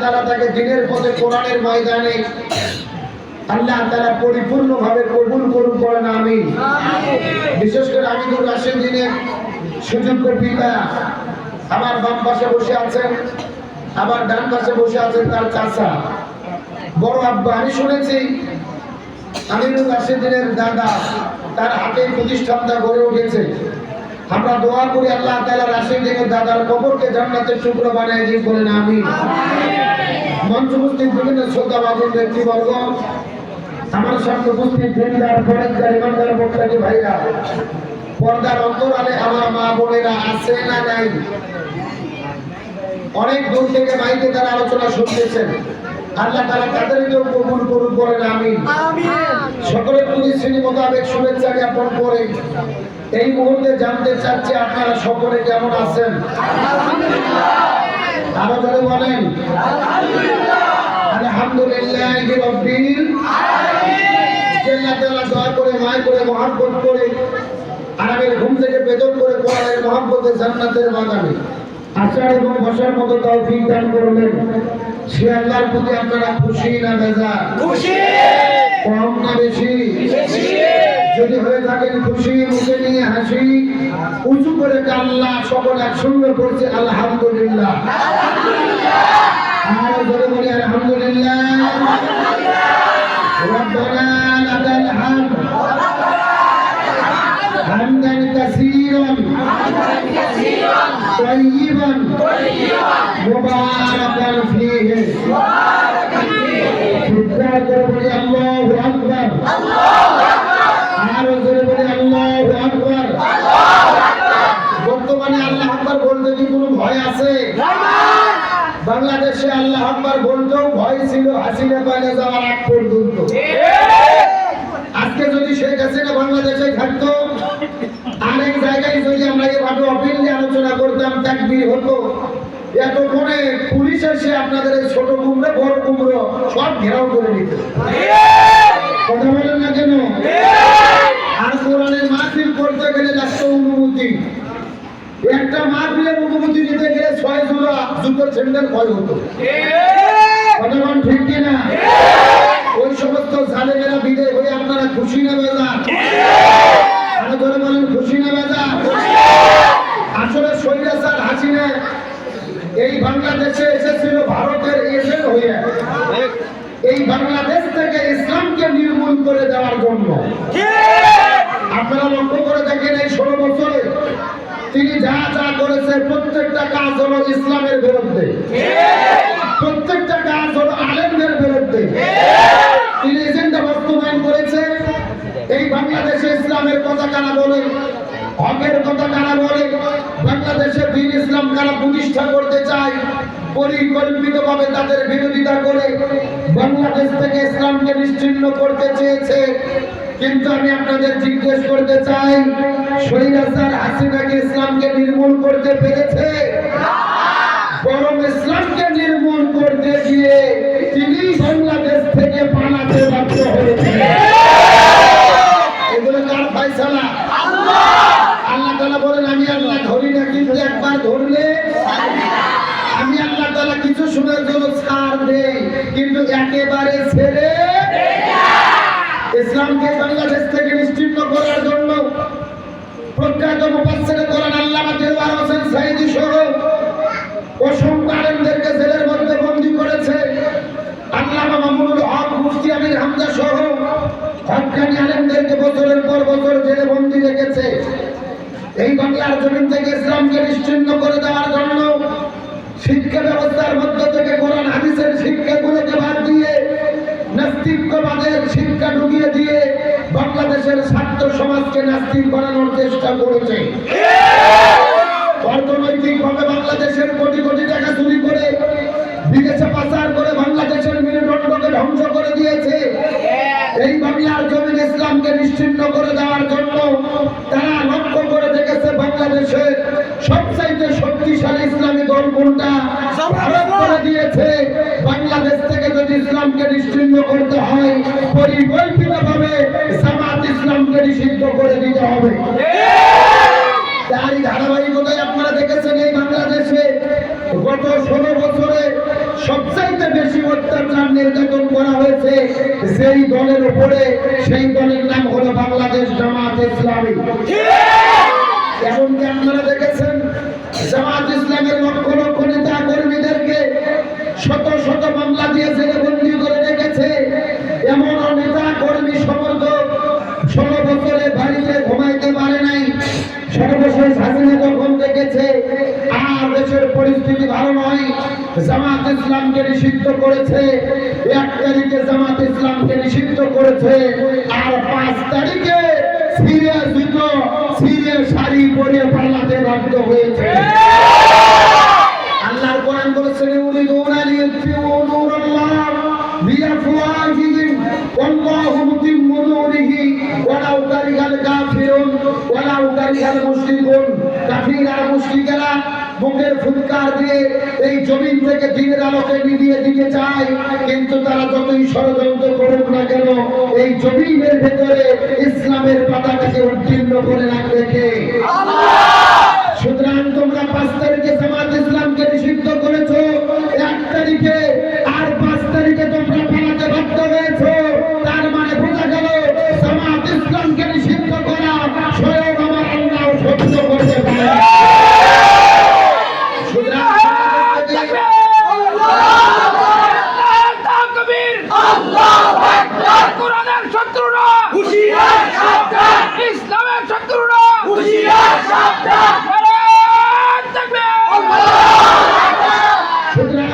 তাআলা তাকে দিনের পথে কোরআনের ময়দানে আল্লাহ তাআলা পরিপূর্ণভাবে কবুল করুন, বলেন আমিন। বিশেষ করে আমিনুর রাশিদিনের সুযোগ্য পিতা আমার বাম পাশে বসে আছেন, আবার ডান পাশে বসে আছেন তার চাচা বড় আব্বা। আমি শুনেছি আমিনুর রাশিদিনের দাদা, তার হাতে প্রতিষ্ঠানটা গড়ে উঠেছে। আমরা দোয়া করি আল্লাহ তাআলা রাশিদিনের দাদার কবরকে জান্নাতের টুকরো বানিয়ে দিন, বলেন আমিন। মঞ্চ উপস্থিত বিভিন্ন শ্রদ্ধাভাজন ব্যক্তিবর্গ, আমার সামনে উপস্থিত দিনদার ফরেজগার ইমানদার মুত্তাকি ভাইরা, পর্দার অন্তরালে আমার মা বোনেরা আছে না নাই? অনেক দূর থেকে মাইকে তারা আলোচনা শুনতেছেন, আল্লাহ তাআলা তাদেরকেও কবুল করুন, বলেন আমিন। সকলের প্রতি শ্রেণী মোতাবেক শুভেচ্ছা জ্ঞাপন করে এই মুহূর্তে জানতে চাচ্ছি আপনারা সকলে কেমন আছেন? আরো জোরে বলেন আলহামদুলিল্লাহি রাব্বিল আলামিন। আল্লাহ তাআলা দয়া করে মায় করে মহব্বত করে আরামের ঘুম থেকে বেদন করে কোরআনের মহব্বতে জান্নাতের বাগানে আসার এবং বসার মতো তৌফিক দান করলেন। সে আল্লাহর প্রতি আপনারা খুশি না বেজার? খুশি। কম না বেশি? বেশি। যদি হয়ে থাকেন খুশি, মুখে নিয়ে হাসি উঁচু করে আল্লাহ সকল একসঙ্গে করছে আলহামদুলিল্লাহ। আর জোরে বলি আলহামদুলিল্লাহ। রব্বানা লাকাল হামদ হামদান কাসীরান তাইয়িবান মুবারাকান ফীহি। চিৎকার করে বলি আল্লাহু আকবার। আর জোরে বলি আল্লাহু আকবার। বর্তমানে আল্লাহ আকবার বলতে কি কোনো ভয় আছে? বাংলাদেশে আল্লাহ আকবার বলতেও ভয় ছিল হাসিনা পালিয়ে যাওয়ার আগ পর্যন্ত। আজকে যদি শেখ হাসিনা বাংলাদেশে থাকতো, অনেক জায়গায় যদি আমরা এভাবে অপিলে আলোচনা করতাম, তাকবীর হতো, এতক্ষণে পুলিশ এসে আপনাদের এই ছোট কুমড়ো বড় কুমড়ো সব ঘেরাও করে নিত। কথা বলেন না কেন? আর কোরআনের মাহফিল করতে গেলে লাগতো অনুমতি। একটা মাহফিলের অনুমতি নিতে গেলে 6 জোড়া জুতোর স্যান্ডেল ক্ষয় হতো। কথা বলেন ঠিক কিনা? ওই সমস্ত জালেমেরা বিদায় হয়ে আপনারা খুশি না বেজার? আরো ধরে বলেন খুশি না বেজার? আসলে স্বৈরাচার হাসিনা এই বাংলাদেশে এসেছিল ভারতের এজেন্ট হয়ে, এই বাংলাদেশ থেকে ইসলামকে নির্মূল করে দেওয়ার জন্য। আপনারা লক্ষ্য করে দেখেন এই 16 বছরে তিনি যা যা করেছে প্রত্যেকটা কাজ হলো ইসলামের বিরুদ্ধে, প্রত্যেকটা কাজ হলো আলেমদের বিরুদ্ধে। তিনি এজেন্ডা বাস্তবায়ন করেছে। এই বাংলাদেশে ইসলামের কথা কারা বলে, হকের কথা কারা বলে, বাংলাদেশে দ্বীন ইসলাম কারা প্রতিষ্ঠা করতে চায়, পরিকল্পিতভাবে তাদের বিরোধিতা করে বাংলাদেশ থেকে ইসলামকে নিশ্চিহ্ন করতে চেয়েছে। কিন্তু আমি আপনাদের জিজ্ঞেস করতে চাই, স্বৈরাচার হাসিনাকে ইসলামকে নির্মূল করতে পেরেছে? বরং ইসলামকে নির্মূল করতে গিয়ে তিনি বাংলাদেশ থেকে পালাতে বাধ্য হয়েছে। এগুলো কার ফয়সালা? আল্লাহ। আল্লাহ তাআলা বলেন আমি আল্লাহ ধরি না, কিন্তু একবার ধরলে আমি আল্লাহ তাআলা কিছু সময়ের জন্য ছাড় দেই, কিন্তু একেবারে ছেড়ে দেই না। ইসলামকে বাংলাদেশ থেকে নিশ্চিহ্ন করার জন্য প্রখ্যাত মুফাসসিরে কোরআন আল্লামা দেওয়ার হোসেন সাঈদী সহ অসংখ্য আলেমদেরকে জেলের মধ্যে বন্দী করেছে। আল্লামা মামুনুল হক, মুফতি আমির হামজা সহ হক্কানি আলেমদেরকে বছরের পর বছর জেলে বন্দী রেখেছে। এই বাংলার জমিন থেকে ইসলামকে নিশ্চিহ্ন করে দেওয়ার জন্য শিক্ষা ব্যবস্থার মধ্য থেকে কোরআন হাদিসের শিক্ষাগুলোকে বাদ দিয়ে নাস্তিকবাদের শিক্ষা ঢুকিয়ে দিয়ে বাংলাদেশের ছাত্র সমাজকে নাস্তিক বানানোর চেষ্টা করেছে। অর্থনৈতিকভাবে বাংলাদেশের কোটি কোটি টাকা চুরি করে বিদেশে পাচার করে বাংলাদেশের মেরুদণ্ডকে ধ্বংস করে দিয়েছে। এই বাংলার জমিন ইসলামকে নিশ্চিহ্ন করে দেওয়ার জন্য তারা লক্ষ্য করে দেখেছে বাংলাদেশের সবচাইতে শক্তিশালী ইসলামী দল কোনটা, ভারত করে দিয়েছে। বাংলাদেশ থেকে যদি ইসলামকে নিশ্চিহ্ন করতে হয়, পরিকল্পিতভাবে জামাত ইসলামকে নিষিদ্ধ করে দিতে হবে। তারই ধারাবাহিকতায় আপনারা দেখেছেন এই বাংলাদেশে গত 16 বছরে সবচাইতে বেশি অত্যাচার নির্যাতন করা হয়েছে সেই দলের উপরে, সেই দলের নাম হলো বাংলাদেশ জামাত ইসলামী। এমনকি আপনারা দেখেছেন জামাত ইসলামের লক্ষ লক্ষ নেতা কর্মীদেরকে শত শত মামলা দিয়ে জেলে বন্দী করে রেখেছে। এমন নেতা কর্মী সমর্থক 16 বছরে বাড়িতে ঘুমাইতে পারে নাই। সর্বশেষ হাসিনা যখন দেখেছে আর দেশের পরিস্থিতি ভালো নয়, জামাত ইসলামকে নিষিদ্ধ করেছে। 1 তারিখে জামাত ইসলামকে নিষিদ্ধ করেছে, আর 5 তারিখে সিরিয়া জুতো সিরিয়া শাড়ি পরে পালাতে বাধ্য হয়েছে। আল্লাহর কোরআন বলেছেন ইউরিদুনা লিইউতফিউ নূরাল্লাহ বিআফওয়াহিহিম ওয়াল্লাহু মুতিম্মু নূরিহি ওয়ালাউ কারিহাল কাফিরুন ওয়ালাউ কারিহাল মুশরিকুন। কাফির আর মুশরিকেরা বুকের ফুৎকার দিয়ে এই জমিন থেকে দিনের আলোকে নিভিয়ে দিতে চায়, কিন্তু তারা যতই ষড়যন্ত্র করুক না কেন এই জমিনের ভেতরে ইসলামের পতাকাকে উত্তীর্ণ করে রাখবে কে? আল্লাহ। সুতরাং তোমরা 5 তারিখে জামাত ইসলামকে নিষিদ্ধ করেছো, 1 তারিখে আর 5 তারিখে তোমরা পালাতে বাধ্য হয়েছো। তার মানে বোঝা গেল জামাত ইসলামকে নিষিদ্ধ করা স্বয়ং আমার আল্লাহ সহ্য করতে পারে।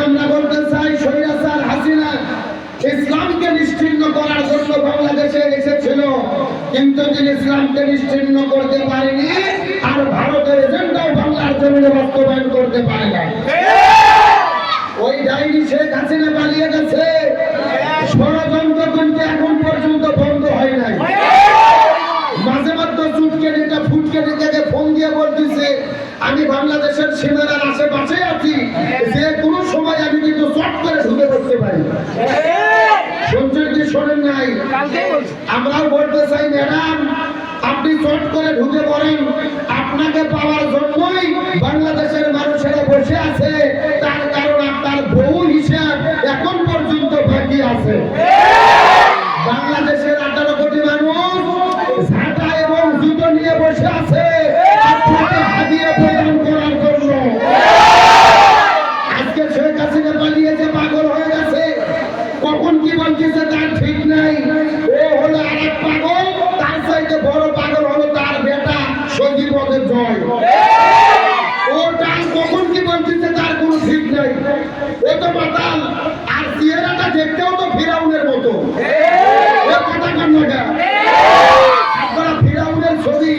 আমরা বলতে চাই স্বৈরাচার হাসিনা ইসলামকে নিশ্চিহ্ন করার জন্য বাংলাদেশে এসেছিল, কিন্তু তিনি ইসলামকে নিশ্চিহ্ন করতে পারেনি, আর ভারতের এজেন্ডাও বাংলার জমিনে বাস্তবায়ন করতে পারে না। ওই ডাইনি শেখ হাসিনা পালিয়ে গেছে, ষড়যন্ত্র কিন্তু এখন পর্যন্ত বন্ধ হয় নাই। মাঝে মাঝে চুটকে নেতা ফুটকে নেতাকে ফোন দিয়ে বলতেছে আমি বাংলাদেশের সীমানার আশেপাশে আছি, যে কোনো সময় আমি কিন্তু চট করে ঢুকে পড়তে পারি। শুনছেন কি শোনেন নাই? আমরাও বলতে চাই ম্যাডাম আপনি চট করে ঢুকে পড়েন, আপনাকে পাওয়ার জন্যই বাংলাদেশের মানুষেরা বসে আছে, তার কারণ আপনার বউ হিসাব এখন পর্যন্ত বাকি আছে। বাংলাদেশের 18 কোটি মানুষ ঝাঁটা এবং জুতো নিয়ে বসে আছে আপনাকে হাদিয়া প্রদান করার জন্য। আজকে শেখ হাসিনা পালিয়েছে, পাগল হয়ে গেছে, কখন কি বলতেছে তার ঠিক নাই। ও হলো আরেক পাগল, তার চাইতে বড় পাগল হলো তার বেটা সজীবদের জয়। ও তার কখন কি বলতেছে তার কোনো ঠিক নাই, ও তো মাতাল। আর চেহারাটা দেখতেও তো ফিরাউনের মতো। কথা কন না, আপনারা ফিরাউনের ছবি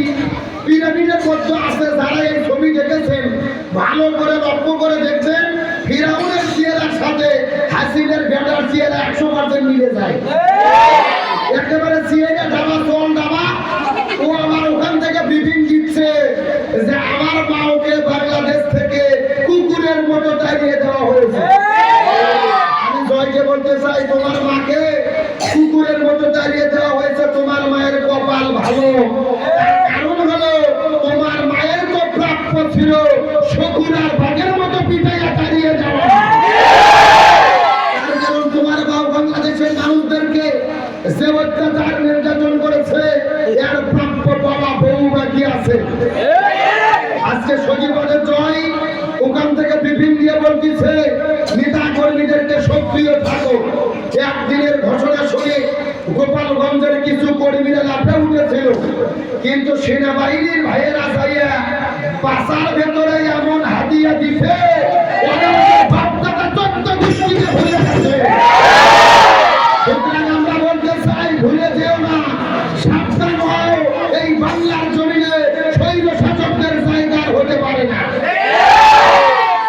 পিরামিডের মধ্যে আছে, যারা এই ছবি দেখেছেন ভালো করে লক্ষ্য করে দেখছেন, ফিরাউনের চেহারার সাথে হাসিনের বেটার চেহারা 100% মিলে যায়। একেবারে চেহারা ডাবা চল ডাবা। ও আমার ওখান থেকে ব্রিফিং দিচ্ছে যে আমার মা ওকে বাংলাদেশ থেকে কুকুরের মতো তাড়িয়ে দেওয়া হয়েছে। আমি জয়কে বলতে চাই তোমার মাকে কুকুরের মতো তাড়িয়ে দেওয়া হয়েছে, তোমার মায়ের কপাল ভালো। কারণ হলো তোমার মায়ের তো প্রাপ্য ছিল শকুন আর বাঘের মতো পিটাইয়া তাড়িয়ে যাওয়া। তার কারণ তোমার বাবা বাংলাদেশের মানুষদেরকে যে অত্যাচার নির্যাতন করেছে এর প্রাপ্য বাবা বউ বাকি আছে। আজকে সজীবদের জয় ওখান থেকে বিভিন্ন দিয়ে বলতেছে নেতা কর্মীদেরকে সক্রিয় থাকো। একদিনের ঘোষণা শুনে গোপালগঞ্জের কিছু কর্মীরা লাফে উঠেছিল, কিন্তু সেনাবাহিনীর ভাইয়েরা যাইয়া পাশার ভেতরে এমন হাতিয়া দিছে বাপদাদা 14 গোষ্ঠীতে ভুলে গেছে। সুতরাং আমরা বলতে চাই ভুলে যেও না, সাবধান হও, এই বাংলার জমিনে স্বৈর শাসকদের জায়গা হতে পারে না।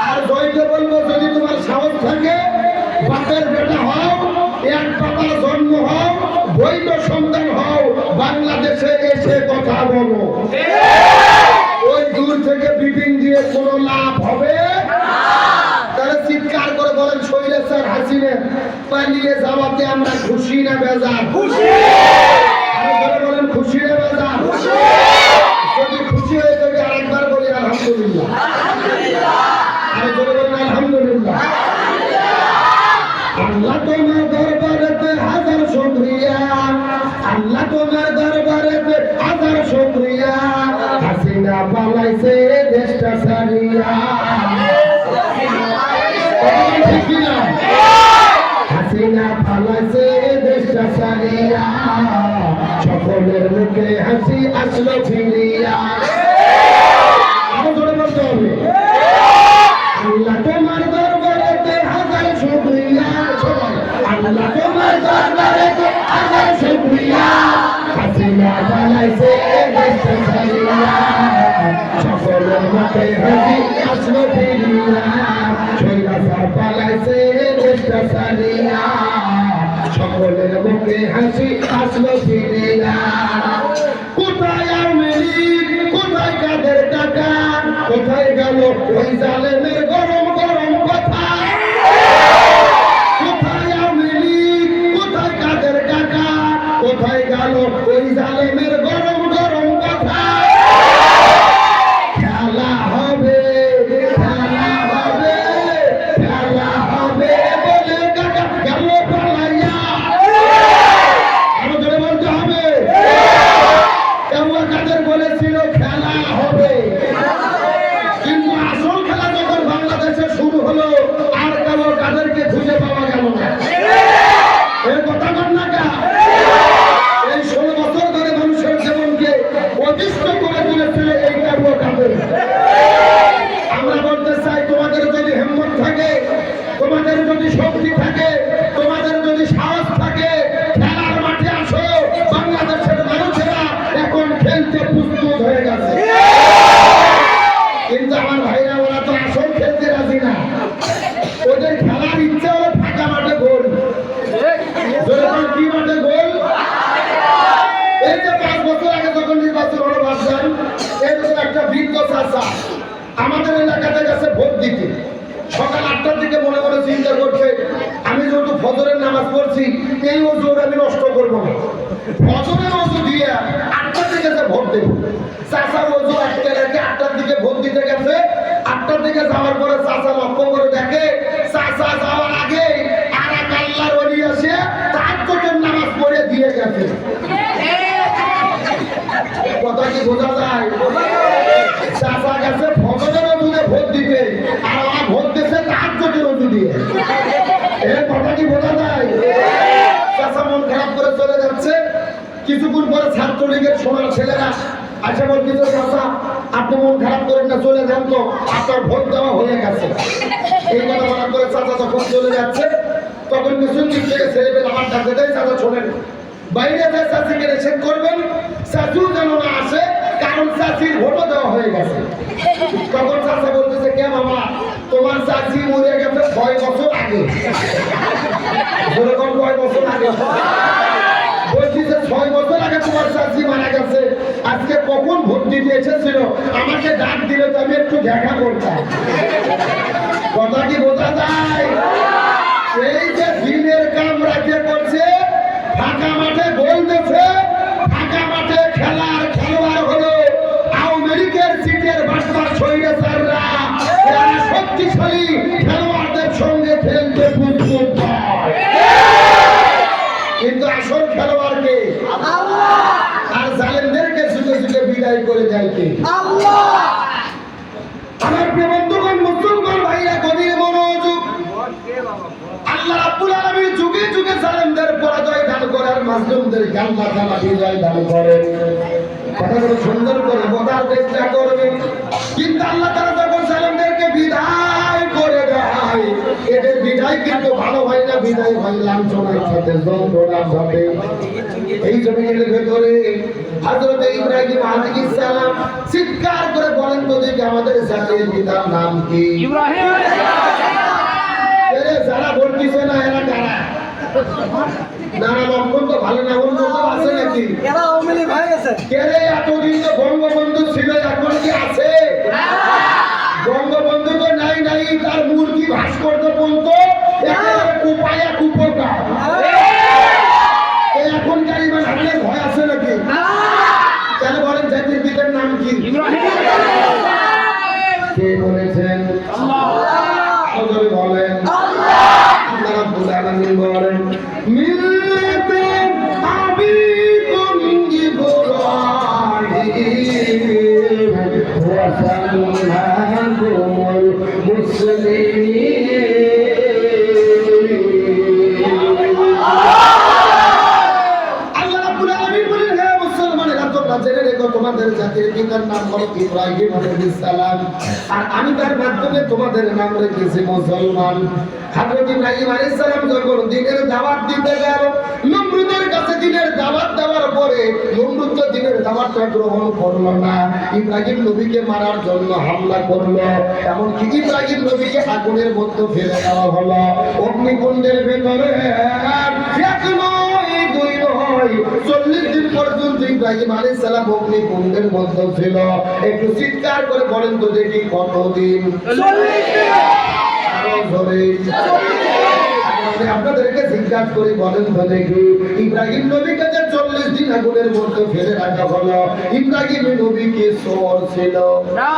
আর জয়কে বলবো যদি তোমার সাহস থাকে বাপের বেটা হও, এক বাবার জন্ম হও, বৈধ সন্তান হও, বাংলাদেশে এসে কথা বলো। ওই দূর থেকে ব্রিফিং দিয়ে কোনো লাভ হবে তাহলে চিৎকার করে বলেন স্বৈরাচার হাসিনা পালিয়ে যাওয়াতে আমরা খুশি না বেজার? খুশি। বলেন খুশি না বেজার? যদি খুশি হয়ে যদি আরেকবার বলি আলহামদুলিল্লাহ। আর বলে বলেন আলহামদুলিল্লাহ। আল্লাহ তোমার দরবারেতে হাজার শুকরিয়া, আল্লাহ তোমার দরবারেতে হাজার শুকরিয়া, হাসিনা পালাইছে দেশটা ছাড়িয়া। হাসিনা পালাইছে দেশটা ছাড়িয়া, সকলের মুখে হাসি আসলো ফিরিয়া। আল্লাহ তোমার দরবারেতে হাজার শুকরিয়া, আল্লাহ তোমার দরবারেতে হাজার শুকরিয়া, হাসিনা পালাইছে দেশটা ছাড়িয়া, সকলের মুখে হাসি আসলো ফিরিয়া। স্বৈরাচার পালাইছে দেশটা ছাড়িয়া, সকলের মুখে হাসি আসলো ফিরিয়া। কোথায় আওয়ামী লীগ, কোথায় কাদের টাকা, কোথায় গেল ওই জালেমের গরম গরম কথা? কোথায় আওয়ামী লীগ, কোথায় কাদের টাকা, কোথায় গেল ওই জালেমের গরম গরম কথা? খেলা হবে, খেলা হবে, খেলা হবে বলে কাকা গেল পালাইয়া। আরো জোরে বলতে হবে। কাদের বলেছিল খেলা হবে, কিন্তু আসল খেলা যখন বাংলাদেশে শুরু হলো আর কাদেরকে খুঁজে পাওয়া গেল না। এর কথা বল না কা? এই 16 বছর ধরে মানুষের জীবনকে অতিষ্ঠ করে তুলেছিল এই কাদের। আমরা বলতে চাই, তোমাদের যদি হিম্মত থাকে, তোমাদের যদি শক্তি থাকে, তোমাদের যদি সাহস থাকে, খেলার মাঠে আসো। বাংলাদেশের মানুষেরা এখন খেলতে প্রস্তুত হয়ে গেছে, কিন্তু আমার ভাইরা ওরা তো আসল খেলতে রাজি না। ওদের খেলার ইচ্ছা হলো ফাঁকা মাঠে গোল। কি মাঠে গোল? এই যে 5 বছর আগে যখন নির্বাচন হলো ভাবছেন, এরকম একটা বৃদ্ধ চাচা আমাদের এলাকাতে গেছে ভোট দিতে। সকাল 8টার দিকে মনে মনে চিন্তা করছে, আমি যেহেতু ফজরের নামাজ পড়ছি, এই ওজু আমি নষ্ট করবো না, ফজরের ওজু দিয়ে 8টার দিকে যে ভোট দেব। চাচা ওজু 8টা রেখে 8টার দিকে ভোট দিতে গেছে। 8টার দিকে যাওয়ার পরে চাচা লক্ষ্য করে দেখে, চাচা যাওয়ার আগে আর এক আল্লাহর ওলি এসে তাহাজ্জুদের নামাজ পড়ে দিয়ে গেছে। কথা কি বোঝা যায়? চাচা গেছে ফজরের ওজুতে ভোট দিতে, আর ওরা ভোট দিচ্ছে তাহাজ্জুদের ওজু দিয়ে। এর কথা কি বোঝা যায়? চাচা মন খারাপ করে চলে যাচ্ছে। কিছুক্ষণ পরে ছাত্রলীগের সোনার ছেলেরা আচ্ছা বলতেছে, চাচা আপনি মন খারাপ করেন না, চলে যান তো, আপনার ভোট দেওয়া হয়ে গেছে। এই কথা বলার পরে চাচা যখন চলে যাচ্ছে, তখন পিছন দিক থেকে ছেলেপেলে আমার ডাকতে দেয়, চাচা শোনেন, বাইরে যে চাচিকে রিসেপ্ট করবেন, চাচিও যেন না আসে, কারণ চাচির ভোটও দেওয়া হয়ে গেছে। তখন চাচা বলতেছে, কে মামা, তোমার চাচি মরে গেছে 6 বছর আগে। যেরকম 6 বছর আগে বলছি যে 6 বছর আগে তোমার চাচি মারা গেছে, আজকে কখন ভোট দিতে এসেছিল, আমাকে ডাক দিলে তো আমি একটু দেখা করতাম। কথা কি বোঝা যায়? এই যে দিনের কাম রাতে করছে, ফাঁকা মাঠে গোল দিচ্ছে, ফাঁকা মাঠে খেলার খেলোয়াড় হলো আওয়ামী লীগের সিটের বাটপার স্বৈরাচাররা। এরা শক্তিশালী খেলোয়াড়দের সঙ্গে খেলতে প্রস্তুত হয়, কিন্তু আসল খেলোয়াড়কে আল্লাহ, আর জালেমদেরকে ছুটে ছুটে বিদায় করে যায় কে? আল্লাহ। আমার প্রিয় বন্ধুগণ, মুসলমান ভাইরা গভীর মনোযোগ। আল্লাহ রাব্বুল আলামিন যুগে যুগে জালেমদের পরাজয় দান করে আর মাজলুমদেরকে আল্লাহ তাআলা বিজয় দান করেন। কথাগুলো সুন্দর করে বোঝার চেষ্টা করবেন। কিন্তু আল্লাহ তাআলা যখন জালেমদেরকে বিদায় করে দেয়, এদের বিদায় কিন্তু ভালো হয় না, বিদায় হয় লাঞ্ছনার সাথে, যন্ত্রণার সাথে। এই জমিনের ভেতরে হযরত ইব্রাহিম আলাইহিস সালাম চিৎকার করে বলেন, তো দেখি আমাদের জাতির পিতার নাম কি? ইব্রাহিম। যারা বলতেছে না এরা কারা? নানা লক্ষণ তো ভালো না, অন্য কেউ আছে নাকি? এরা আওয়ামী লীগ হয়ে গেছে। কে রে, এতদিন তো বঙ্গবন্ধু ছিল, এখন কি আছে? বঙ্গবন্ধু তো নাই, নাই তার মূর্তি ভাস্কর্য বলতো কুপায়া কুপোকা। এখনকার ইমান আমাদের ভয় আছে নাকি? কেন বলেন জাতির পিতার নাম কি? কে বলেছেন? আল্লাহ। বলেন আল্লাহ। আল্লাহ রাব্বুল আলামিন পিতার নাম হলো ইব্রাহিম আলাইহিস সালাম, আর আমি তার মাধ্যমে তোমাদের নাম রেখেছি মুসলমান। হযরত ইব্রাহিম আলাইহিস সালাম যখন দ্বীনের দাওয়াত দিতে গেল, নমরুদের কাছে দ্বীনের দাওয়াত দেওয়ার পরে নমরুদ তো দ্বীনের দাওয়াতটা গ্রহণ করলো না, ইব্রাহিম নবীকে মারার জন্য হামলা করলো। এমনকি ইব্রাহিম নবীকে আগুনের মধ্যে ফেলে দেওয়া হলো, অগ্নিকুণ্ডের ভেতরে। এক নয়, দুই নয়, 40 দিন পর্যন্ত ইব্রাহিম আলাইহিস সালাম অগ্নিকুণ্ডের মধ্যে ছিল। একটু চিৎকার করে বলেন তো দেখি কতদিন? 40 দিন। আরো জোরে। আমি আপনাদেরকে জিজ্ঞাসা করি, বলেন তো দেখি, ইব্রাহিম নবীকে যে 40 দিন আগুনের মধ্যে ফেলে রাখা হলো, ইব্রাহিম নবী কি চোর ছিল? না।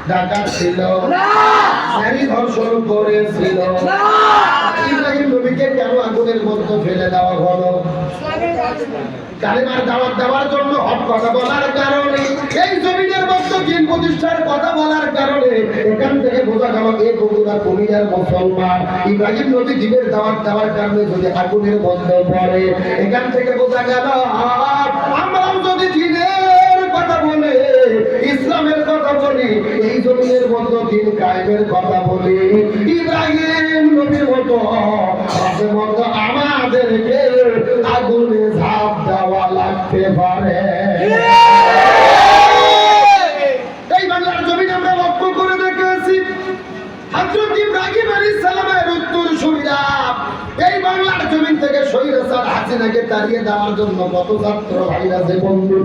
ডাকাত ছিল? না। নারী ধর্ষণ করেছিল? না। ইব্রাহিম নবীকে কেন আগুনের মধ্যে ফেলে দেওয়া হলো? কালেমার দাওয়াত দেওয়ার জন্য, হক কথা বলার কারণে, এই জমিনের মধ্যে দিন প্রতিষ্ঠার কথা বলার কারণে। এখান থেকে বোঝা গেল এই বগুড়া কুমিল্লার মুসলমান ইব্রাহিম নবী দিনের দাওয়াত দেওয়ার কারণে যদি আগুনের মধ্যে পড়ে, এখান থেকে বোঝা গেল আমরাও যদি দিনের কথা বলে, ইসলামের কথা বলি, এই জমিনের মধ্যে দিন কায়েমের কথা বলি, ইব্রাহিম নবীর মতো আমাদেরকে আগুনে ঝাঁপ দেওয়া লাগতে পারে। এই বাংলার জমিন আমরা লক্ষ্য করে দেখেছি, হযরত ইব্রাহিম আলাইহিস সালামের উত্তরসূরিরা এই বাংলার জমিন থেকে স্বৈরাচার হাসিনাকে তাড়িয়ে দেওয়ার জন্য কত ছাত্র ভাইরা যে বন্ধু,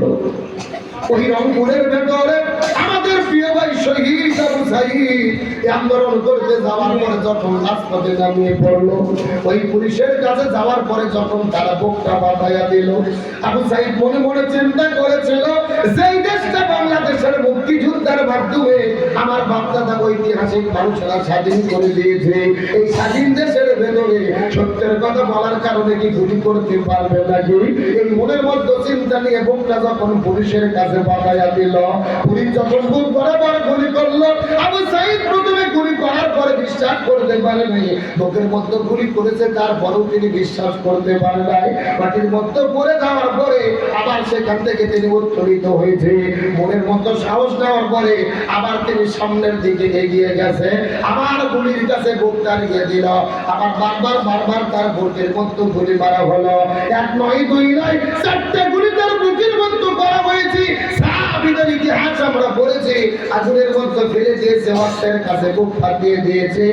ওই রংপুরের ভেতরে আমাদের প্রিয় ভাই শহীদ আবু সাঈদ আন্দোলন করতে যাওয়ার পরে যখন রাজপথে নামিয়ে পড়লো, ওই পুলিশের কাছে যাওয়ার পরে যখন তারা বুকটা বাঁধাইয়া দিল, আবু সাঈদ মনে মনে চিন্তা করেছিল যে এই দেশটা বাংলাদেশের মুক্তিযুদ্ধের মাধ্যমে আমার বাপদাদা ঐতিহাসিক মানুষেরা স্বাধীন করে দিয়েছে। এই স্বাধীন দেশের ভেতরে সত্যের কথা বলার কারণে কি গুলি করতে পারবে নাকি? এই মনের মধ্যে চিন্তা নিয়ে বুকটা যখন পুলিশের কাছে বাঁধাইয়া দিল, পুলিশ যখন বুক বরাবর গুলি করলো, আবু সাঈদ প্রথমে গুলি করার পরে বিশ্বাস করতে পারে নাই, বুকের মধ্যে গুলি করেছে তারপরেও তিনি বিশ্বাস করতে পারে নাই। মাটির মধ্যে পড়ে যাওয়ার পরে আবার সেখান থেকে তিনি উত্তোলিত হয়েছে। মনের মধ্যে সাহস নেওয়ার পরে আবার তিনি সামনের দিকে এগিয়ে গেছে, আবার গুলির কাছে বুক দাঁড়িয়ে দিল, আবার বারবার তার বুকের মধ্যে গুলি মারা হলো। এক নয়, দুই নয়, 4টে গুলি তার বুকের মধ্যে করা হয়েছে। সাহাবীদের ইতিহাস আমরা পড়েছি, আগুনের মধ্যে ফেলে দিয়েছে, অস্ত্রের কাছে বুক ফাটিয়ে দিয়েছে।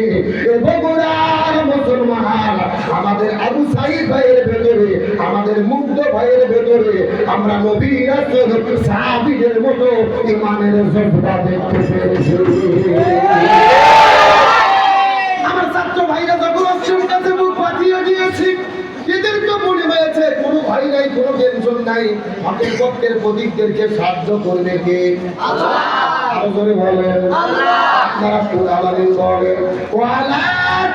বগুড়ার মুসলমান আমাদের আবু সাঈদ ভাইয়ের ভেতরে, আমাদের মুগ্ধ ভাইয়ের ভেতরে আমরা নবী রাসূল সাহাবীদের মতো ঈমানের জজ্বা দেখতে পেরেছি। আমার ছাত্র ভাইরা যখন অস্ত্রের কাছে বুক ফাটিয়ে দিয়েছি, এদের তো মনে হয়েছে কোনো ভয় নাই, কোনো টেনশন নাই, হকের পক্ষের প্রতীকদেরকে সাহায্য করবে কে? আল্লাহ। আরো জোরে বলেন আল্লাহ। আপনারা কোরআন বলেন, ওয়ালা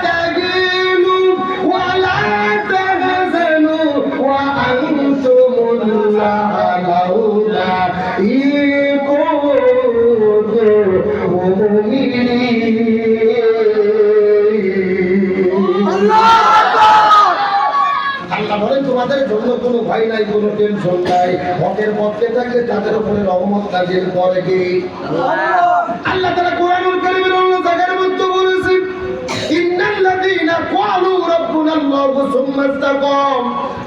তাগিনু ওয়ালা তাহজানু ওয়া আনতুমুল লাউলা তোমাদের জন্য কোনো ভয় নাই, কোনো টেনশন নাই, হকের পক্ষে থাকলে তাদের উপরে রহমত নাযিল করে কি? আল্লাহ তাআলা কোরআনুল কারীমের অন্য জায়গার মধ্যে বলেছেন, ইন্নাল্লাযীনা ক্বালু রাব্বুনাল্লাহু সুম্মা ইসতাকাম,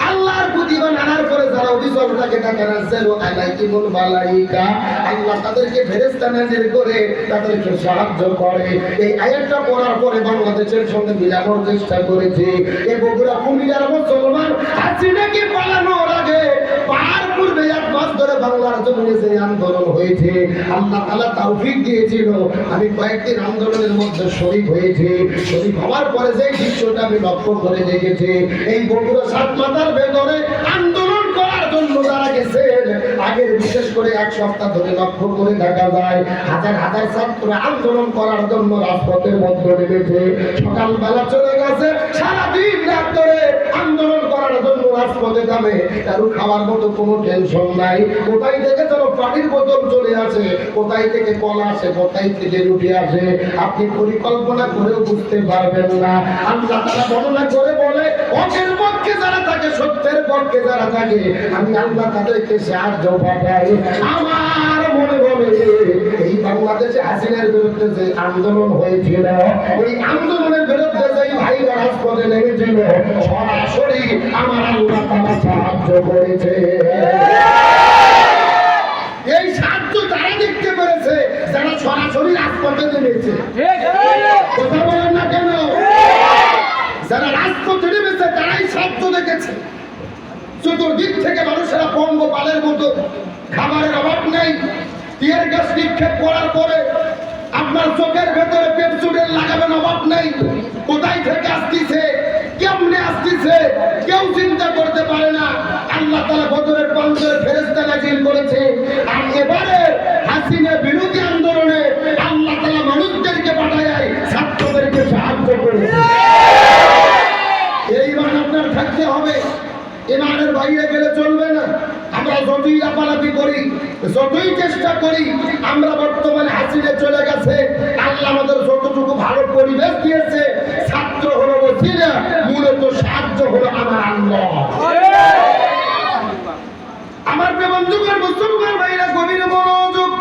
আল্লাহর প্রতি ঈমান আনার পরে যারা অবিচল থাকে তানাজ্জালু আলাইহিমুল মালায়েকা, আল্লাহ তাদেরকে ফেরেশতা নাযিল করে তাদেরকে সাহায্য করে। এই আয়াতটা পড়ার পরে বাংলাদেশের সঙ্গে মিলানোর চেষ্টা করেছে। এই বগুড়া কুমিল্লার মুসলমান হাসিনাকে পালানোর আগে পার পূর্বে 1 মাস ধরে বাংলার জমিনে যে আন্দোলন হয়েছে, আল্লাহ তাআলা তৌফিক দিয়েছিল, আমি কয়েকদিন আন্দোলনের মধ্যে শরীক হয়েছি। শরীক হওয়ার পরে যে দৃশ্যটা আমি লক্ষ্য করে দেখেছি, এই বগুড়া সাতমাথার ভেতরে আন্দোলন করার জন্য যারা গেছেন, আগের বিশেষ করে 1 সপ্তাহ ধরে লক্ষ্য করে দেখা যায় হাজার হাজার ছাত্র আন্দোলন করার জন্য রাজপথের মধ্যে নেমেছে। সকালবেলা চলে গেছে, সারাদিন রাত ধরে আন্দোলন করার জন্য রাস্তা রাজপথে যাবে, কারো খাওয়ার মতো কোনো টেনশন নাই। কোথায় থেকে যেন পানির বোতল চলে আসে, কোথায় থেকে কলা আসে, কোথায় থেকে রুটি আসে, আপনি পরিকল্পনা করেও বুঝতে পারবেন না। আল্লাহ তাআলা বর্ণনা করে বলে, হকের পক্ষে যারা থাকে, সত্যের পক্ষে যারা থাকে, আমি আল্লাহ তাদেরকে সাহায্য পাঠাই। আমার মনে বলে এই বাংলাদেশে হাসিনার বিরুদ্ধে যে আন্দোলন হয়েছিল, ওই আন্দোলনের বিরুদ্ধে যে ভাইরা রাজপথে নেমেছিল, সরাসরি আমার আল্লাহ তাআলা সাহায্য করেছে। এই সাহায্য তারা দেখতে পেরেছে যারা সরাসরি রাজপথে নেমেছে। কথা বলেন না কেন? যারা রাজপথে নেমেছে তারাই সাহায্য দেখেছে। চতুর্দিক থেকে মানুষেরা পঙ্গপালের মতো, খাবারের অভাব নেই। টিয়ার গ্যাস নিক্ষেপ করার পরে আপনার চোখের ভেতরে পেপসুডের লাগাবেন অভাব নেই। কোথায় থেকে আসতেছে, কেমনে আসতেছে, কেউ চিন্তা করতে পারে না। আল্লাহ তাআলা বদরের প্রান্তরে ফেরেশতা নাযিল করেছে। আর এবারে হাসিনা বিরোধী আন্দোলনে আল্লাহ তাআলা মানুষদেরকে পাঠায়, ছাত্রদেরকে সাহায্য করে। এই মান আপনার থাকতে হবে, ইমানের বাইরে গেলে চলবে না। আমরা যতই লাফালাফি করি, যতই চেষ্টা করি, আমরা বর্তমানে হাসিনা চলে গেছে, আল্লাহ আমাদের যতটুকু ভালো পরিবেশ দিয়েছে, ছাত্র হলো ওসিলা, মূলত সাহায্য হলো আমার আল্লাহ। আমার বন্ধুগণ, মুসলমান ভাইরা, গভীর মনোযোগ।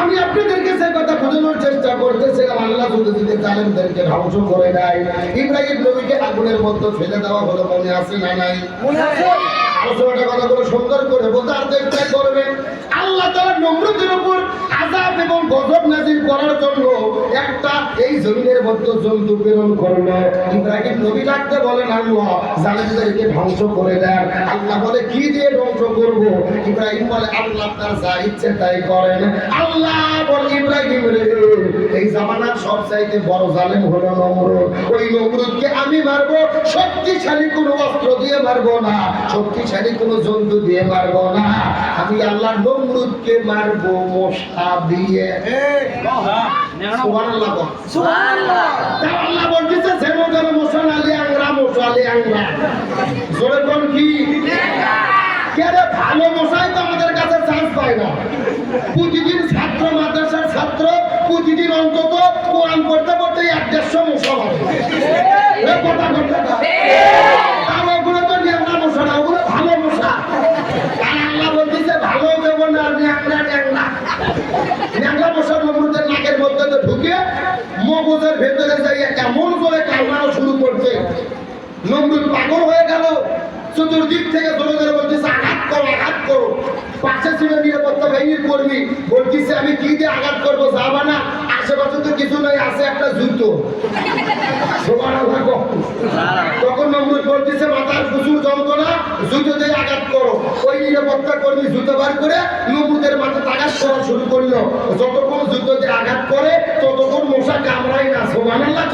আমি আপনাদেরকে সে কথা বোঝানোর চেষ্টা করতেছিলাম, আল্লাহ যদি জালেমদেরকে ধ্বংস করে দেয়, ইব্রাহিম নবীকে আগুনের মধ্যে ফেলে দেওয়া হলো, মনে আছে না নাই? মনে আছে। আলোচনাটা কথাগুলো সুন্দর করে বোঝার চেষ্টা করবেন। আল্লাহ তাআলা নমরুদের উপর আযাব এবং গজব নাযিল করার জন্য একটা এই জমিনের মধ্যে জন্তু প্রেরণ করলো। ইব্রাহিম নবী ডাকতে বলেন, আল্লাহ জালেমদেরকে ধ্বংস করে দেন। আল্লাহ বলে, কি দিয়ে ধ্বংস করব? ইব্রাহিম বলে, আল্লাহ তার যা ইচ্ছে তাই করেন। আল্লাহ বলে, ইব্রাহিম রে, এই জামানার সবচাইতে বড় জালেম হলো নমরুদ। ওই নমরুদকে আমি মারবো, শক্তিশালী কোনো অস্ত্র দিয়ে মারবো না, শক্তিশালী কোনো জন্তু দিয়ে মারবো না, আমি আল্লাহ নমরুদকে মারবো মশা দিয়ে। সুবহানাল্লাহ, সুবহানাল্লাহ। তাই আল্লাহ বলতেছে, যেমন যেন মশা আলী আংরা, মশা আলী আংরা। জোরে কোন কি? কেন? ভালো মশাই তো আমাদের কাছে চান্স পায় না। প্রতিদিন ছাত্র, মাদ্রাসার ছাত্র প্রতিদিন অন্তত কোরআন পড়তে পড়তে 1-150 মশা মারে। কথা বলতে তাও ওগুলো তো ন্যাংরা মশা না, ওগুলো ভালো মশা। আর আল্লাহ বলতেছে, ভালো দেব না, ন্যাংরা ন্যাংরা ন্যাংরা মশা নমরুদের নাকের মধ্যে তো ঢুকে মগজের ভেতরে যাইয়া কেমন করে কান্নাও শুরু করছে। নমরুদ পাগল হয়ে গেল। চতুর্দিক থেকে জোরে জোরে বলতেছে, আঘাত করো, আঘাত করো। পাশে ছিল নিরাপত্তা বাহিনীর কর্মী, বলতেছে, আমি কি দিয়ে আঘাত করবো? যাবা না, আশেপাশে তো কিছু নাই, আছে একটা জুতো। তখন নমরুদ বলতেছে, মাথার প্রচুর যন্ত্রণা, জুতো দিয়ে আঘাত করো। ওই নিরাপত্তা কর্মী জুতো বার করে নমরুদের মাথায় আঘাত করা শুরু করলো। যতক্ষণ জুতো দিয়ে আঘাত করে ততক্ষণ মশা কামড়ায় না। সুবহানাল্লাহ।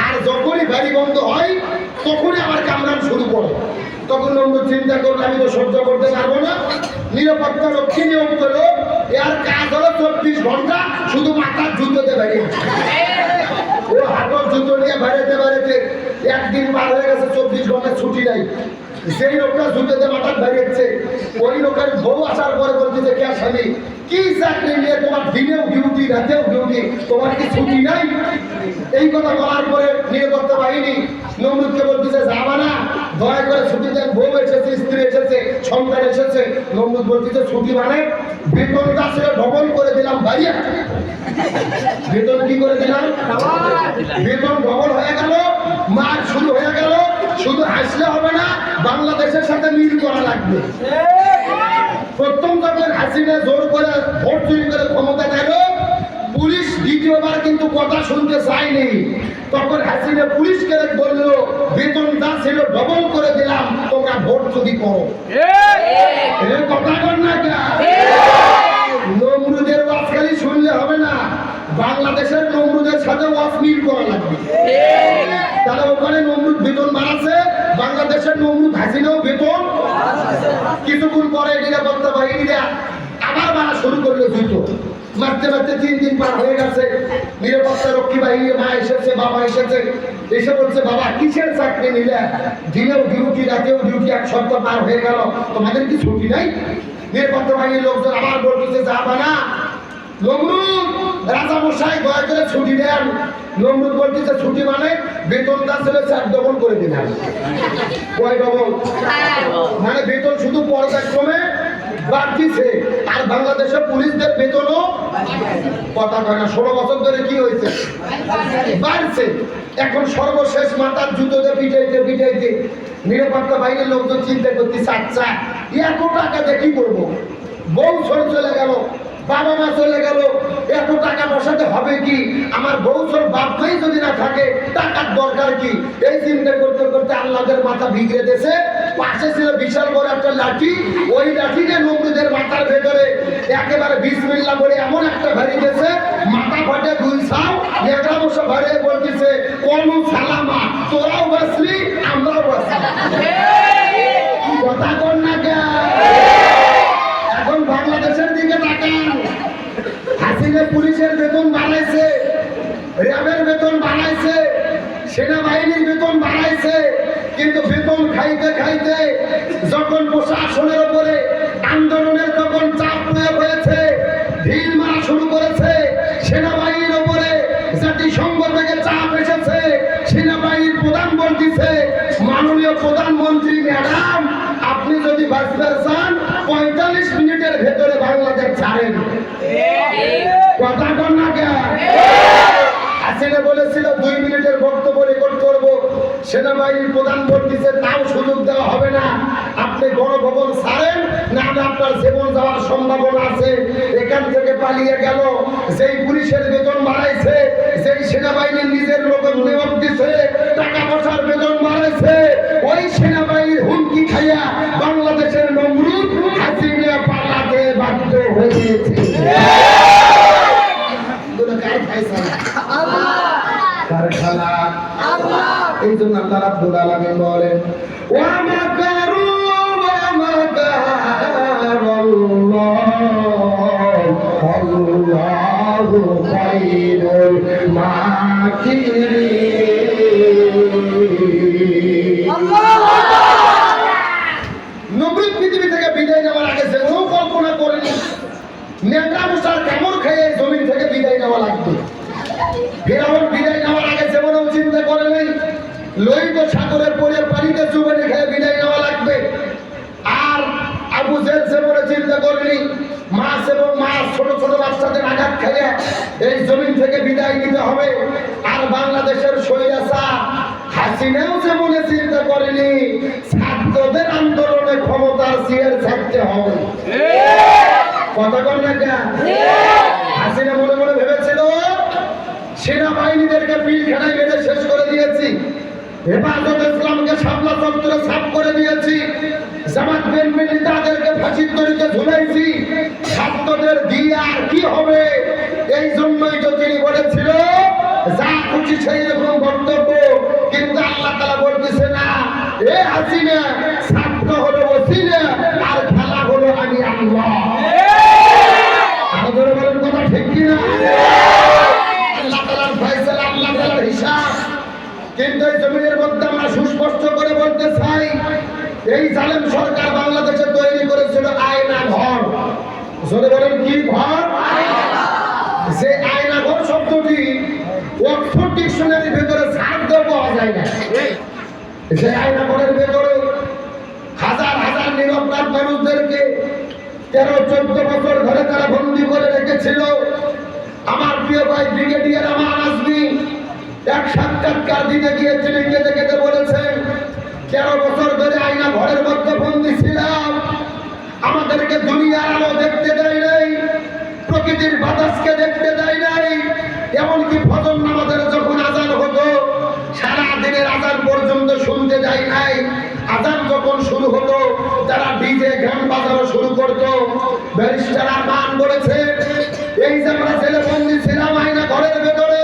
আর যখনই বাড়ি বন্ধ হয় তখনই আমার কামড়ান শুরু করে। তখন নমরুদ চিন্তা করলো, আমি তো সহ্য করতে পারবো না। নিরাপত্তা রক্ষী নিয়োগ করলো, এর কাজ হলো 24 ঘন্টা শুধু মাথার জুতোতে বেরিয়ে। ও হাতের জুতো নিয়ে বেড়াতে বেড়াতে একদিন পার হয়ে গেছে, 24 ঘন্টা ছুটি নাই। সেই লোকটা জুতোতে মাথা বেরিয়েছে। ওই লোকের বউ আসার পরে বলতেছে, কে স্বামী, কি চাকরি নিয়ে তোমার দিনেও ডিউটি, রাতেও ডিউটি, তোমার কি ছুটি নাই? এই কথা বলার পরে নিরাপত্তা বাহিনী নমরুদকে বলতেছে, যাবা না, দয়া করে ছুটি দেন, বউ এসেছে, স্ত্রী এসেছে, সন্তান এসেছে। নমরুদ বলতেছে, ছুটি মানে বেতনটা ছিল ডবল করে দিলাম, বাইরে বেতন কি করে দিলাম? বেতন ডবল হয়ে গেল, মার শুরু হয়ে গেল। শুধু হাসলে হবে না, বাংলাদেশের সাথে মিল করা লাগবে। প্রথম যখন হাসিনা জোর করে ভোট চুরি করে ক্ষমতা গেল, পুলিশ দ্বিতীয়বার কিন্তু কথা শুনতে চায়নি। তখন হাসিনা পুলিশকে বলল, বেতনটা ছিল ডবল করে দিলাম, তোমরা ভোট চুরি করো। কথা কর না, নমরুদের ওয়াজ খালি শুনলে হবে না, বাংলাদেশের নমরুদের সাথে ওয়াজ মিল করা লাগবে। তারা ওখানে নমরুদ বেতন বাড়াচ্ছে, বাংলাদেশের নমরুদ হাসিনাও বেতন। কিছুক্ষণ পরে নিরাপত্তা বাহিনীরা আবার মারা শুরু করলো জুতো। মারতে মারতে 3 দিন পার হয়ে গেছে। নিরাপত্তা রক্ষী বাহিনীর মা এসেছে, বাবা এসেছে, এসে বলছে, বাবা কিসের চাকরি নিলে? দিনেও ডিউটি, রাতেও ডিউটি, এক সপ্তাহ পার হয়ে গেল, তোমাদের কি ছুটি নাই? নিরাপত্তা বাহিনীর লোকজন আবার বলতেছে, যাবা না নমরুদ, রাজা মশাই দয়া করে ছুটি দেন। নমরুদ বলতেছে, ছুটি মানে বেতনটা ছিল 4 ডবল করে দিলাম। কয় ডবল? মানে বেতন শুধু পর্যায়ক্রমে বাড়তিছে, আর বাংলাদেশে পুলিশদের বেতনও কথা কয় না। 16 বছর ধরে কি হয়েছে? বাড়ছে। এখন সর্বশেষ মাথার জুতোতে পিটাইতে পিটাইতে নিরাপত্তা বাহিনীর লোকজন চিন্তা করতেছে, আচ্ছা এত টাকা দিয়ে কি করবো? বউ ছোট চলে গেল, বাবা মা চলে গেল, এত টাকা বসাতে হবে কি? আমার বউ ছোট বাপ ভাই যদি না থাকে, টাকার দরকার কি? এই চিন্তা করতে করতে আল্লাহদের মাথা বিগড়ে দিয়েছে। পাশে ছিল বিশাল বড় একটা লাঠি, ওই লাঠিকে নমরুদের মাথার ভেতরে একেবারে বিসমিল্লাহ বলে এমন একটা ভেড়ে গেছে, মাথা ফাটে 2 ছাও। নেকড়া বসে ভরে বলতেছে, কোন সালামা, তোরাও বাঁচলি আমরাও বাঁচলি। কথা কর না কে? এখন বাংলাদেশের দিকে তাকান। হাসিনা পুলিশের বেতন বাড়াইছে, র্যাবের বেতন বাড়াইছে, সেনাবাহিনীর বেতন বাড়াইছে, কিন্তু বেতন খাইতে খাইতে যখন প্রশাসনের উপরে আন্দোলনের যখন চাপ প্রয়োগ হয়েছে, ঢিল মারা শুরু করেছে, সেনাবাহিনীর উপরে জাতিসংঘ থেকে চাপ এসেছে, সেনাবাহিনীর প্রধান বলতেছে, মাননীয় প্রধানমন্ত্রী ম্যাডাম, আপনি যদি বাঁচতে চান 45 মিনিটের ভেতরে বাংলাদেশ ছাড়েন। কথা কর না কে? হাসিনা বলেছিল 2 মিনিটের বক্তব্য রেকর্ড করব, সেনাবাহিনীর প্রধান বলতেছে তাও সুযোগ দেওয়া হবে না, আপনি গণভবন ছাড়েন, না আপনার জীবন যাওয়ার সম্ভাবনা আছে। এখান থেকে পালিয়ে গেল। যেই পুলিশের বেতন বাড়াইছে, যেই সেনাবাহিনীর নিজের লোক নিয়োগ দিছে, টাকা পয়সার বেতন বাড়াইছে, ওই সেনাবাহিনীর হুমকি খাইয়া বাংলাদেশের নমরুদ হাসিনা পালাতে বাধ্য হয়েছে। এই জন্য আল্লাহ রাব্বুল আলামিন বলেন, ওয়া মাকারু ওয়া মাকারাল্লাহ আল্লাহু খায়রুল মাকিরিন। নবরুদ পৃথিবী থেকে বিদায় নেওয়ার আগে যেমন কল্পনা করেনি নেকড়া মশার কামড় খেয়ে জমিন থেকে বিদায় নেওয়া লাগবে। ফিরআউন বিদায় নেওয়ার আগে যেমন চিন্তা করে নেই লোহিত সাগরের পরে পানিতে চুবে খেয়ে বিদায় নেওয়া লাগবে। আর আবু জেহেল যেমন চিন্তা করেনি মাছ এবং মাছ ছোট ছোট বাচ্চাদের আঘাত খেয়ে এই জমিন থেকে বিদায় নিতে হবে। আর বাংলাদেশের স্বৈরাচার হাসিনাও যেমন চিন্তা করেনি ছাত্রদের আন্দোলনে ক্ষমতার চেয়ার ছাড়তে হবে। কথা কর না কেন? হাসিনা মনে মনে ভেবেছিল সেনাবাহিনীদেরকে পিলখানায় বেঁধে শেষ করে দিয়েছি, হেফাজত ইসলামকে শাপলা চত্বরে সাফ করে দিয়েছি, জামাত বিএনপি নেতাদেরকে ফাঁসির দড়িতে ঝুলাইছি, ছাত্রদের দিয়ে আর কি হবে? এই জন্যই তো তিনি বলেছিল যা খুশি সেই রকম বক্তব্য। কিন্তু আল্লাহ তাআলা বলতেছে না, এ হাসিনা ছাত্র হলো ওসিলা আর খেলা হলো আমি আল্লাহ। আমাদের বলেন কথা ঠিক কিনা? আল্লাহ তাআলার ফয়সালা, আল্লাহ তাআলার হিসাব। কিন্তু এই জমিনের মধ্যে আমরা সুস্পষ্ট করে বলতে চাই, এই জালেম সরকার বাংলাদেশে তৈরি করেছিল আয়না ঘর। জোরে বলেন কি ঘর? যে আয়না ঘর শব্দটি অক্সফোর্ড ডিকশনারির ভেতরে ছাড়তেও পাওয়া যায় না। যে আয়না ঘরের ভেতরে হাজার হাজার নিরপরাধ মানুষদেরকে 13-14 বছর ধরে তারা বন্দী করে রেখেছিল। আমার প্রিয় ভাই ব্রিগেডিয়ার আমার আজমি এক সাক্ষাৎকার দিতে গিয়ে তিনি কেঁদে কেঁদে বলেছেন, 13 বছর ধরে আয়না ঘরের মধ্যে বন্দী ছিলাম, আমাদেরকে দুনিয়ার আলো দেখতে দেয় নাই, প্রকৃতির বাতাসকে দেখতে দেয় নাই, এমনকি ফজর নামাজের যখন আজান হতো সারা দিনের আজান পর্যন্ত শুনতে দেয় নাই। আজান যখন শুরু হতো তারা ডিজে গান বাজানো শুরু করতো। ব্যারিস্টার আরমান বলেছে, এই যে আমরা ছেলে বন্দী ছিলাম আয়না ঘরের ভেতরে,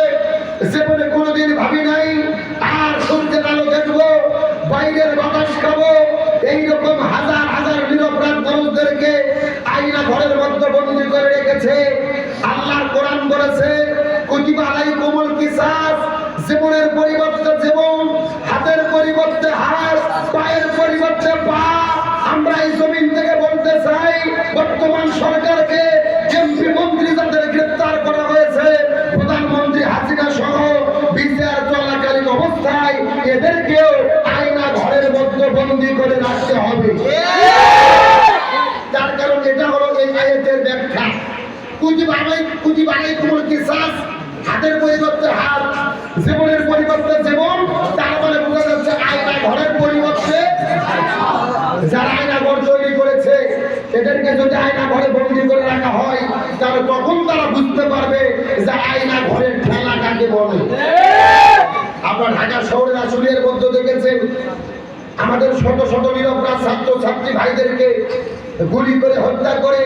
জীবনে কোনোদিন ভাবি নাই আর সূর্যের আলো দেখবো, বাইরের বাতাস খাবো। এইরকম হাজার হাজার নিরপরাধ মানুষদেরকে আয়না ঘরের মধ্যে বন্দী করে রেখেছে। আল্লাহর কোরআন বলেছে, কুতিবা আলাইকুমুল কিসাস, জীবনের পরিবর্তে জীবন এদেরকেও আয়না ঘরের মধ্যে বন্দী করে রাখতে হবে। তার কারণ এটা হলো এই আয়াতের ব্যাখ্যা। কুতিবা আলাইকুমুল কিসাস, হাতের পরিবর্তে হাত, জীবনের পরিবর্তে জীবন। তার মানে বোঝা যাচ্ছে আয়না ঘরের পরিবর্তে যারা আয়না ঘর তৈরি করেছে এদেরকে যদি আয়না ঘরে বন্দী করে রাখা হয় তাহলে তখন তারা বুঝতে পারবে যে আয়না ঘরের খেলা কাকে বলে। আপনার ঢাকা শহরের আশুলিয়ার মধ্যে দেখেছেন আমাদের শত শত নিরপরাধ ছাত্র ছাত্রী ভাইদেরকে গুলি করে হত্যা করে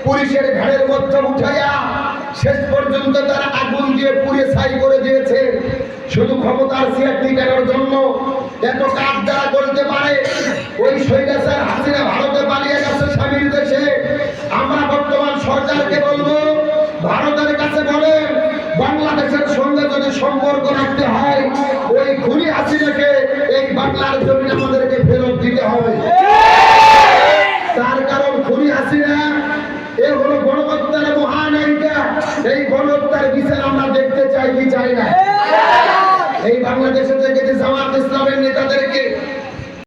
পুলিশের ঘাড়ের মধ্যে উঠাইয়া শেষ পর্যন্ত তারা আগুন দিয়ে পুড়িয়ে ছাই করে দিয়েছে শুধু ক্ষমতার চেয়ার টিকানোর জন্য। এত কাজ যারা করতে পারে ওই স্বৈরাচার হাসিনা ভারতে পালিয়ে গেছে স্বামীর দেশে। আমরা বর্তমান সরকারকে বলবো, ভারতের কাছে বলেন বাংলাদেশের সঙ্গে যদি সম্পর্ক রাখতে হয় ওই খুনি হাসিনাকে এই বাংলার জমি আমাদেরকে ফেরত দিতে হবে। তার কারণ খুনি হাসিনা এ হলো গণহত্যার মহানায়িকা। এই গণহত্যার বিচার আমরা দেখতে চাই কি চাই না? এই বাংলাদেশে থেকে যে জামাত ইসলাম